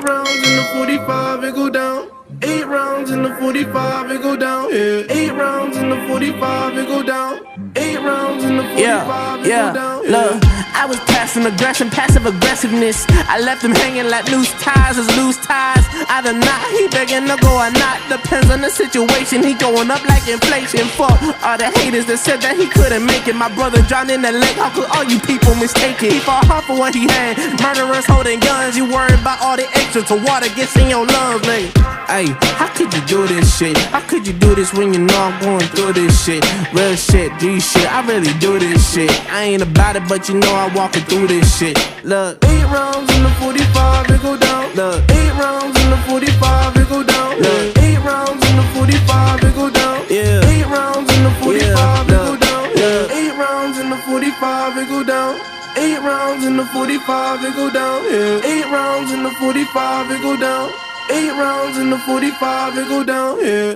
rounds in the 45, it go down. 8 rounds in the 45, it go down. Yeah. 8 rounds in the 45, it go down. 8 rounds in the 45, it go down. Look, I was passive aggression, passive aggressiveness. I left him hanging like loose ties is loose ties. Either not, he begging to go or not. Depends on the situation. He going up like inflation. Fuck all the haters that said that he couldn't make it. My brother drowned in the lake. How could all you people mistake it? He fought hard for what he had. Murderers holding guns. You worried about all the extra till water gets in your lungs, nigga. Hey, how could you do this shit? How could you do this when you know I'm going through this shit? Real shit, G shit, I really do this shit. I ain't about it, but you know I'm walking through this shit. Look, 8 rounds in the 45, it go down. Look, 8 rounds in the 45, it go down. Look, 8 rounds in the 45, it go down. Yeah. 8 rounds in the 45, it go down. Look. 8 rounds in the 45, it go down. 8 rounds in the 45, it go down. Yeah. 8 rounds in the 45, it go down. 8 rounds in the 45, it go down. Yeah.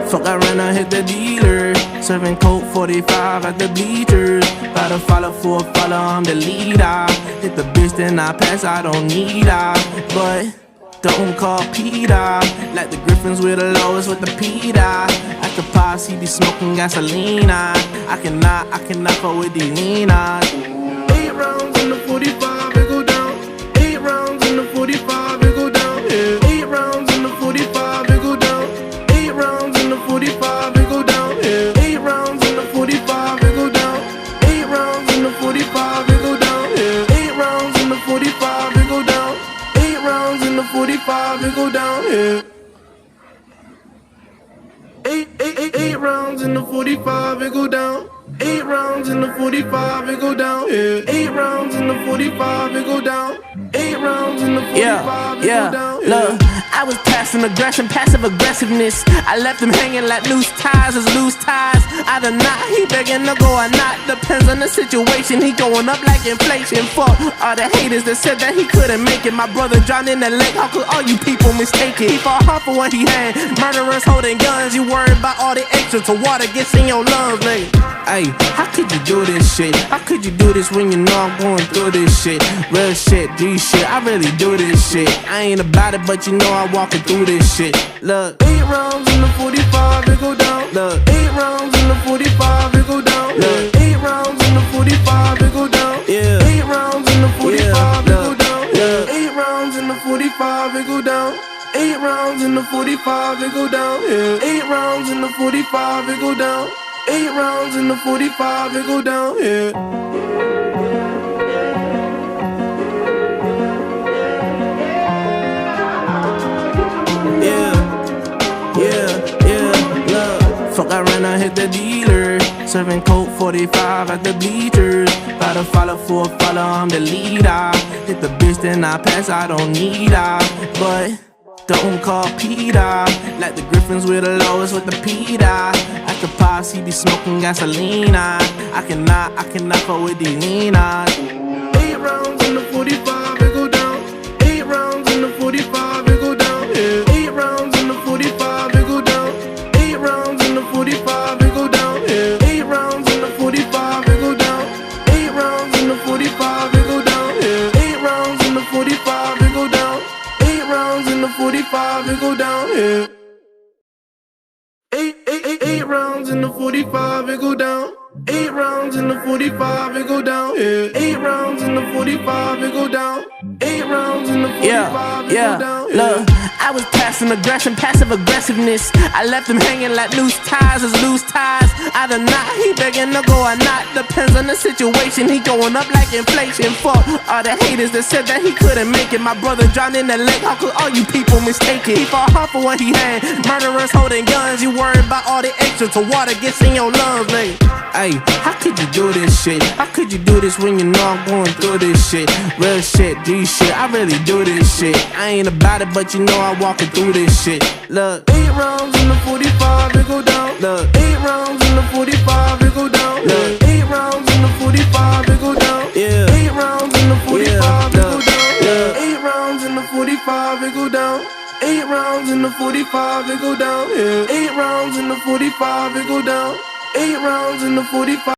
Fuck, I ran out, hit the dealer. Serving coke 45 at the bleachers. Gotta follow for a follow, I'm the leader. Hit the bitch, then I pass, I don't need her. But don't call Peter. Like the Griffins with the lowest with the Peter. At the pops, he be smoking gasoline. I cannot fuck with these leaners. 8 rounds in the 45, it go down. 8 rounds in the 45, it go down. Yeah. 8 rounds in the 45, it go down. 8 rounds in the 45, it go down. Yeah. 8 rounds in the 45, it go down. 8 rounds in the 45, it go down. Yeah. 8 rounds in the 45, it go down. 8 rounds in the 45, it go down. Yeah. 8 rounds in the 45, it go down. 8 rounds in the 45, it go down. Yeah. 8 rounds in the 45, it go down. 8 rounds in the 45, it go down. Yeah. Look, I was passive aggression, passive aggressiveness. I left him hanging like loose ties is loose ties. Either not, he begging to go or not. Depends on the situation. He going up like inflation. Fuck all the haters that said that he couldn't make it. My brother drowned in the lake. How could all you people mistake it? He fought hard for what he had. Murderers holding guns. You worried about all the extra till water gets in your lungs, nigga. Hey, how could you do this shit? How could you do this when you know I'm going through this shit? Real shit, G shit, I really do this shit. I ain't about it, but you know I'm walking through this shit. Look, 8 rounds in the 45, it go down. Look, 8 rounds in the 45, it go down. Look, 8 rounds in the 45, it go down. Yeah. 8 rounds in the 45, it go down. Yeah. 8 rounds in the 45, it go down. 8 rounds in the 45, it go down. Yeah. 8 rounds in the 45, it go down. 8 rounds in the 45, it go down. Yeah. Fuck, I ran out, hit the dealer. Serving coke 45 at the bleachers. Gotta follow for a follow, I'm the leader. Hit the bitch, then I pass, I don't need her. But don't call Peter. Like the Griffins with the lowest with the Peter. At the pops, he be smoking gasoline. I cannot fuck with these leaners. 8 rounds in the 45, it go down. 8 rounds in the 45, it go down. Yeah. 8 rounds in the 45, it go down. 8 rounds in the 45, it go down. Yeah. 8 rounds in the 45, it go down. 8 rounds in the 45, it go down. Yeah. 8 rounds in the 45, it go down. 8 rounds in the 45, it go down. Yeah. 8 rounds in the 45, it go down. 8 rounds in the 45, it go down. Yeah. 8 rounds in the 45, it go down. 8 rounds in the 45, it go down. Yeah. Look, I was passive aggression, passive aggressiveness. I left him hanging like loose ties is loose ties. Either not, he begging to go or not. Depends on the situation. He going up like inflation. Fuck all the haters that said that he couldn't make it. My brother drowned in the lake. How could all you people mistake it? He fought hard for what he had. Murderers holding guns. You worried about all the extra till water gets in your lungs, nigga. Hey, how could you do this shit? How could you do this when you know I'm going through this shit? Real shit, G shit, I really do this shit. I ain't about it, but you know I'm walking through this shit. Look, 8 rounds in the 45, it go down. Look, 8 rounds in the 45, it go down. Look, 8 rounds in the 45, it go down. Yeah. 8 rounds in the 45, it go down. Yeah. 8 rounds in the 45, it go down. 8 rounds rounds in the 45, it go down, yeah. 8 rounds in the 45, it go down. 8 rounds in the 45.